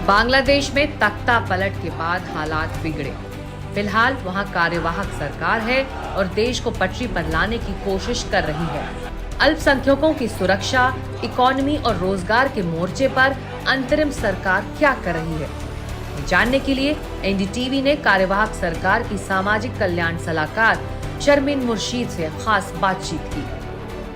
बांग्लादेश में तख्ता पलट के बाद हालात बिगड़े। फिलहाल वहां कार्यवाहक सरकार है और देश को पटरी पर लाने की कोशिश कर रही है। अल्पसंख्यकों की सुरक्षा, इकोनॉमी और रोजगार के मोर्चे पर अंतरिम सरकार क्या कर रही है, जानने के लिए एनडीटीवी ने कार्यवाहक सरकार की सामाजिक कल्याण सलाहकार शर्मीन मुर्शीद से खास बातचीत की।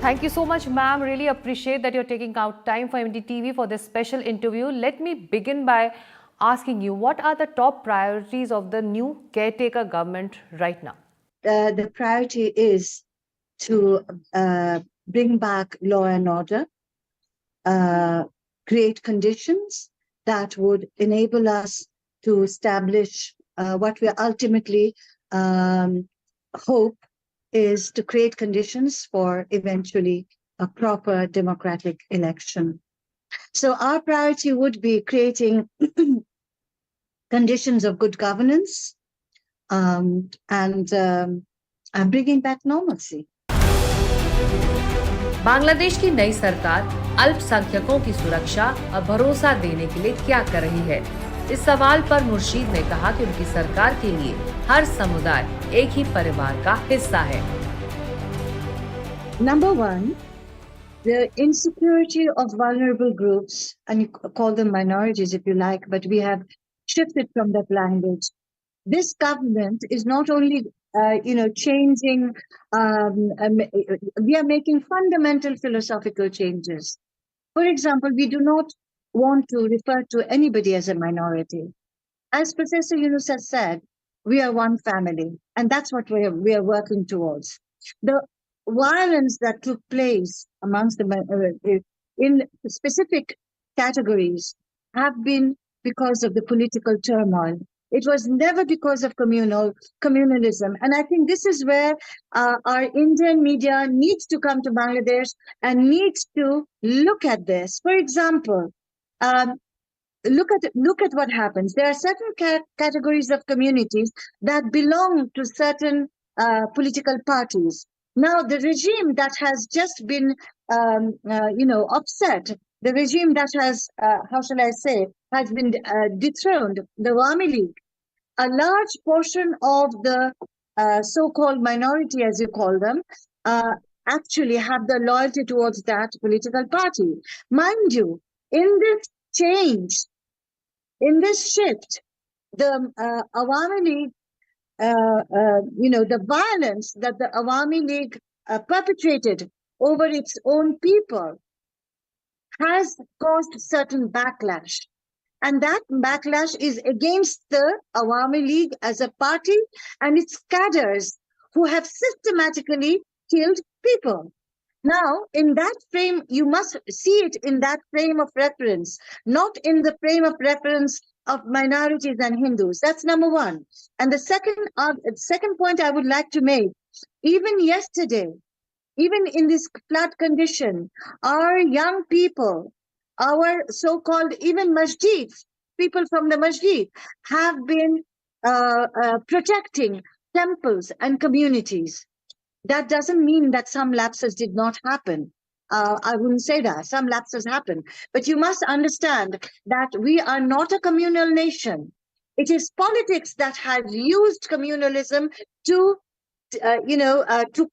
Thank you so much, ma'am. Really appreciate that you're taking out time for NDTV for this special interview. Let me begin by asking you, what are the top priorities of the new caretaker government right now? The priority is to bring back law and order, create conditions that would enable us to establish what we ultimately hope is to create conditions for eventually a proper democratic election. So our priority would be creating conditions of good governance and bringing back normalcy. Bangladesh की नई सरकार अल्पसंख्यकों की सुरक्षा और भरोसा देने के लिए क्या कर रही है? इस सवाल पर मुर्शीद ने कहा कि उनकी सरकार के लिए हर समुदाय एक ही परिवार का हिस्सा है। Number one, the insecurity of vulnerable groups, and you call them minorities if you like, but we have shifted from that language. This government is not only, changing, we are making fundamental philosophical changes. For example, we do not want to refer to anybody as a minority. As Professor Yunus has said, we are one family, and that's what we are working towards. The violence that took place amongst in specific categories have been because of the political turmoil. It was never because of communalism. And I think this is where our Indian media needs to come to Bangladesh and needs to look at this. For example, look at what happens. There are certain categories of communities that belong to certain political parties. Now, the regime that has just been, upset, the regime that has, has been dethroned, the Awami League, a large portion of the so-called minority, as you call them, actually have the loyalty towards that political party. Mind you, in this change, in this shift, the Awami League, the violence that the Awami League perpetrated over its own people has caused certain backlash. And that backlash is against the Awami League as a party and its cadres who have systematically killed people. Now, in that frame, you must see it in that frame of reference, not in the frame of reference of minorities and Hindus. That's number one. And the second point I would like to make, even yesterday, even in this flood condition, our young people, our so-called even masjids, people from the masjid, have been protecting temples and communities. That doesn't mean that some lapses did not happen. I wouldn't say that. Some lapses happen. But you must understand that we are not a communal nation. It is politics that has used communalism to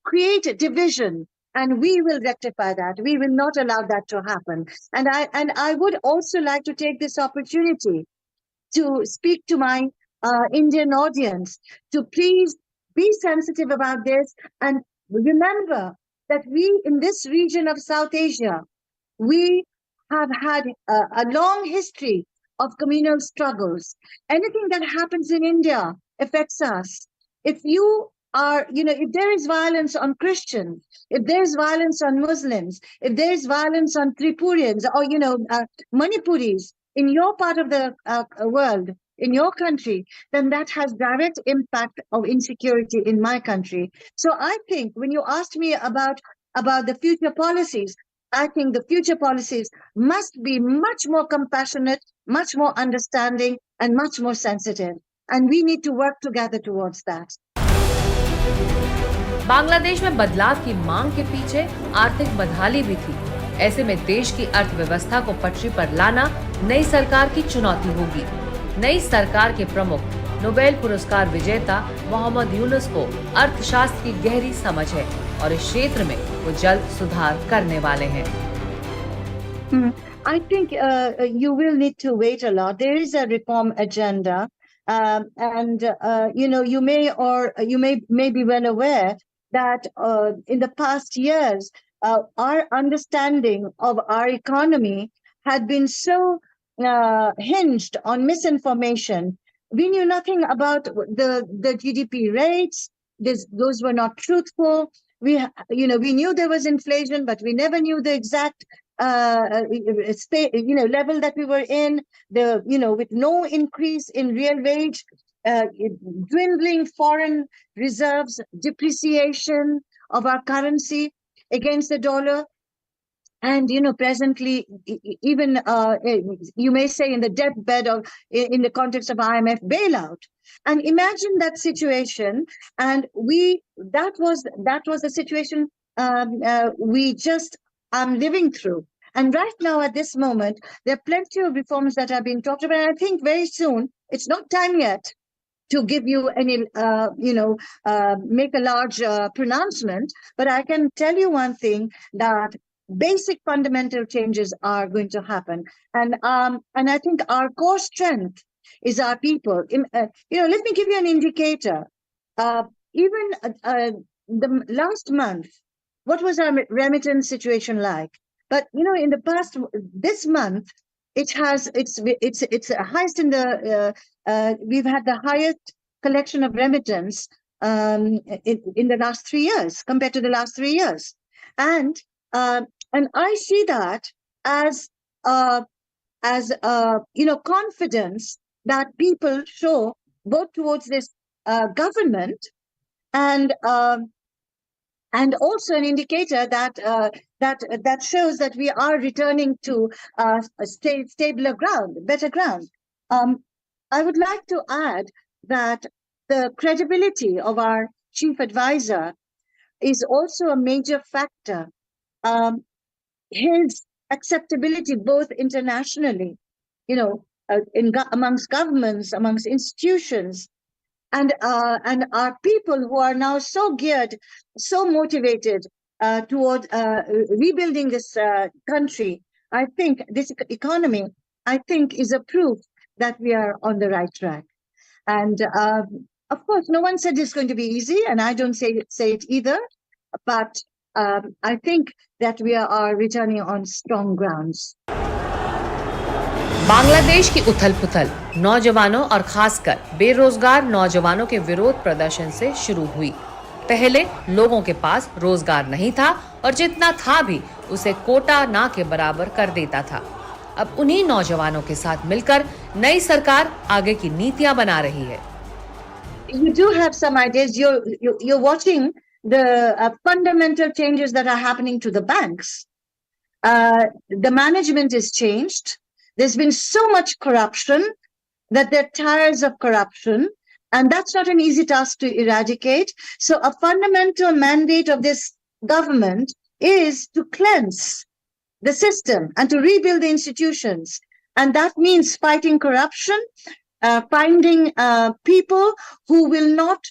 create a division. And we will rectify that. We will not allow that to happen. And I would also like to take this opportunity to speak to my Indian audience to please be sensitive about this and remember that we in this region of South Asia, we have had a long history of communal struggles. Anything that happens in India affects us. If you are, if there is violence on Christians, if there is violence on Muslims, if there is violence on Tripurians or, Manipuris in your part of the world, in your country, then that has direct impact of insecurity in my country. So I think when you asked me about the future policies, I think the future policies must be much more compassionate, much more understanding, and much more sensitive. And we need to work together towards that. Bangladesh में बदलाव की मांग के पीछे आर्थिक बदहाली भी थी। ऐसे में देश की अर्थव्यवस्था को पटरी पर लाना नई सरकार की चुनौती होगी। नई सरकार के प्रमुख नोबेल पुरस्कार विजेता मोहम्मद यूनुस को अर्थशास्त्र की गहरी समझ है और इस क्षेत्र में वो जल्द सुधार करने वाले हैं। I think you will need to wait a lot. There is a reform agenda, and you may be well aware that in the past years, our understanding of our economy had been so hinged on misinformation. We knew nothing about the GDP rates. Those were not truthful. We knew there was inflation, but we never knew the exact level that we were in. With no increase in real wage, dwindling foreign reserves, depreciation of our currency against the dollar. And presently, even you may say in the deathbed of, in the context of IMF bailout. And imagine that situation, and that was the situation we just living through. And right now, at this moment, there are plenty of reforms that are being talked about. And I think very soon, it's not time yet to give you any, make a large pronouncement. But I can tell you one thing, that basic fundamental changes are going to happen. And I think our core strength is our people. Let me give you an indicator. Even the last month, what was our remittance situation like? But in the past, this month, it's highest in the we've had the highest collection of remittance in the last 3 years compared to the last 3 years, and I see that as confidence that people show both towards this government, and also an indicator that shows that we are returning to a stabler ground, better ground. I would like to add that the credibility of our chief advisor is also a major factor. His acceptability both internationally, amongst governments, amongst institutions, and our people who are now so geared, so motivated toward rebuilding this country. I think this economy, is a proof that we are on the right track. And of course, no one said it's going to be easy, and I don't say it either. But I think that we are returning on strong grounds. Bangladesh की उथल-पुथल नौजवानों और खासकर बेरोजगार नौजवानों के विरोध प्रदर्शन से शुरू हुई। पहले लोगों के पास रोजगार नहीं था और जितना था भी उसे कोटा ना के बराबर कर देता था। अब उन्हीं नौजवानों के साथ मिलकर नई सरकार आगे की नीतियां बना रही है। You do have some ideas. You're watching the fundamental changes that are happening to the banks. The management is changed. There's been so much corruption that they're tired of corruption, and that's not an easy task to eradicate. So a fundamental mandate of this government is to cleanse the system and to rebuild the institutions. And that means fighting corruption, finding people who will not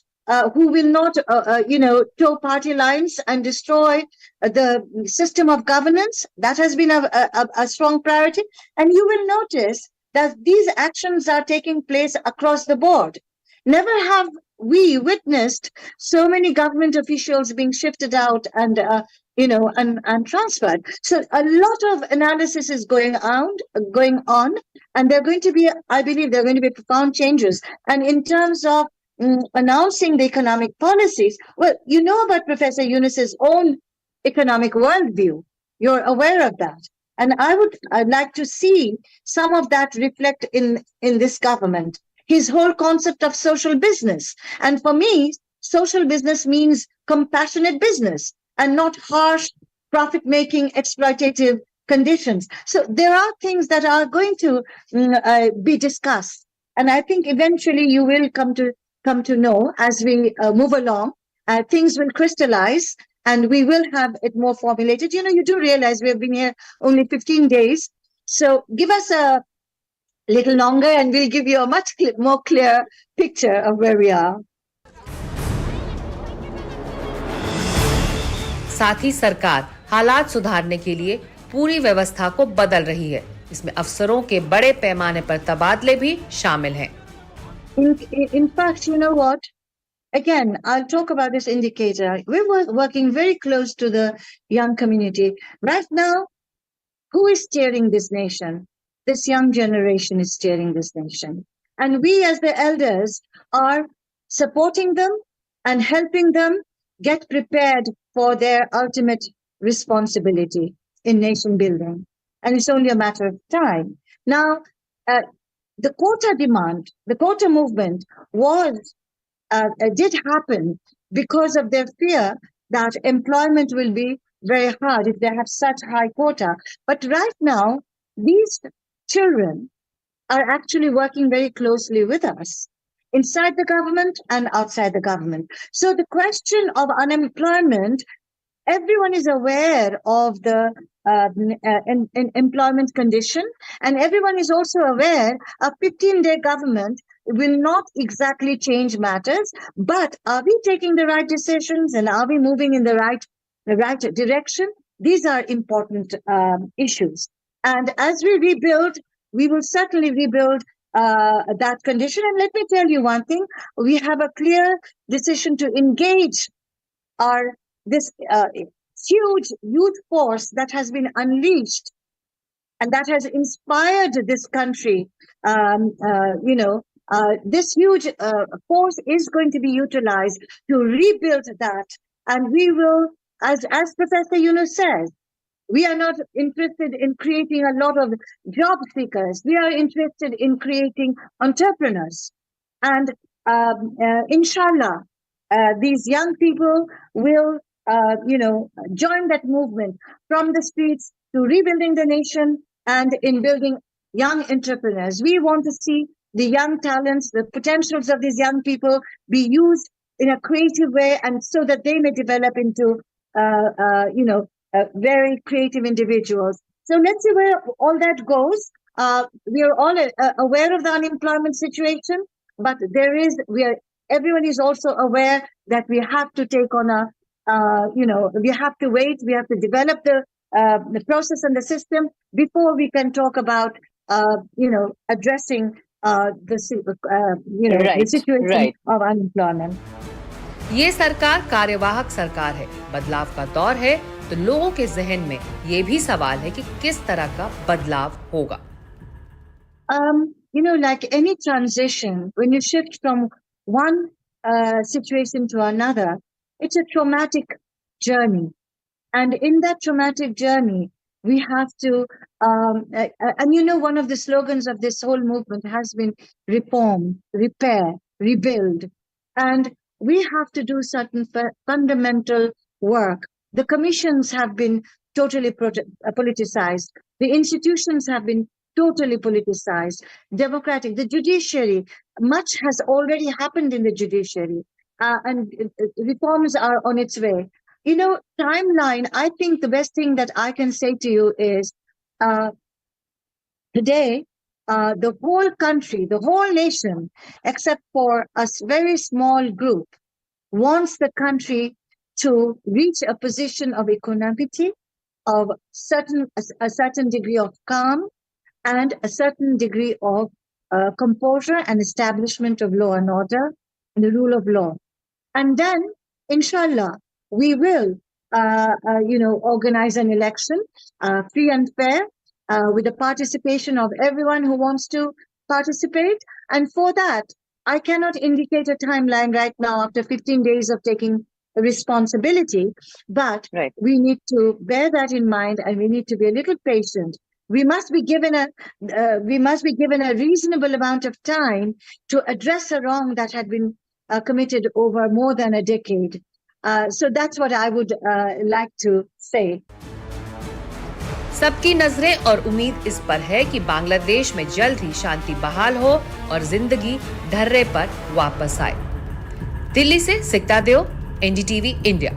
toe party lines and destroy the system of governance. That has been a strong priority. And you will notice that these actions are taking place across the board. Never have we witnessed so many government officials being shifted out and transferred. So a lot of analysis is going on, and I believe there are going to be profound changes. And in terms of announcing the economic policies, well, you know about Professor Yunus's own economic worldview. You're aware of that. And I'd like to see some of that reflect in this government. His whole concept of social business. And for me, social business means compassionate business and not harsh, profit-making, exploitative conditions. So there are things that are going to be discussed. And I think eventually you will come to know as we move along. Things will crystallize, and we will have it more formulated. You do realize we have been here only 15 days. So give us a little longer and we'll give you a much more clear picture of where we are. साथ ही सरकार हालात सुधारने के लिए पूरी व्यवस्था को बदल रही है। इसमें अफसरों के बड़े पैमाने पर तबादले भी शामिल हैं। In fact, you know what? Again, I'll talk about this indicator. We're working very close to the young community. Right now, who is steering this nation? This young generation is steering this nation. And we as the elders are supporting them and helping them get prepared for their ultimate responsibility in nation building. And it's only a matter of time. Now, the quota demand, the quota movement did happen because of their fear that employment will be very hard if they have such high quota. But right now, these children are actually working very closely with us inside the government and outside the government. So the question of unemployment, everyone is aware of the employment condition, and everyone is also aware a 15-day government will not exactly change matters, but are we taking the right decisions and are we moving in the right direction? These are important issues. And as we rebuild, we will certainly rebuild that condition. And let me tell you one thing, we have a clear decision to engage this huge youth force that has been unleashed and that has inspired this country. This huge force is going to be utilized to rebuild that. And we will, as Professor Yunus says, we are not interested in creating a lot of job seekers. We are interested in creating entrepreneurs. And inshallah, these young people will, join that movement from the streets to rebuilding the nation and in building young entrepreneurs. We want to see the young talents, the potentials of these young people be used in a creative way, and so that they may develop into, very creative individuals. So let's see where all that goes. We are all aware of the unemployment situation, but everyone is also aware that we have to take on we have to wait. We have to develop the process and the system before we can talk about, addressing the situation of unemployment. ये सरकार कार्यवाहक सरकार है, बदलाव का दौर है, तो लोगों के जहन में ये भी सवाल है कि किस तरह का बदलाव होगा। Like any transition, when you shift from one situation to another, it's a traumatic journey. And in that traumatic journey, we have to, one of the slogans of this whole movement has been reform, repair, rebuild. And we have to do certain fundamental work. The commissions have been totally politicized. The institutions have been totally politicized. The judiciary, much has already happened in the judiciary, and reforms are on its way. Timeline, I think the best thing that I can say to you is, today, the whole country, the whole nation, except for a very small group, wants the country to reach a position of equanimity, of a certain degree of calm, and a certain degree of composure and establishment of law and order and the rule of law. And then, inshallah, we will, organize an election, free and fair, with the participation of everyone who wants to participate. And for that, I cannot indicate a timeline right now after 15 days of taking responsibility, but we need to bear that in mind, and we need to be a little patient. We must be given a reasonable amount of time to address a wrong that had been committed over more than a decade. So that's what I would like to say. सबकी नजरें और उम्मीद इस पर है कि बांग्लादेश में जल्द ही शांति बहाल हो और जिंदगी ढर्रे पर वापस आए। दिल्ली से सिकता देओ, NDTV इंडिया।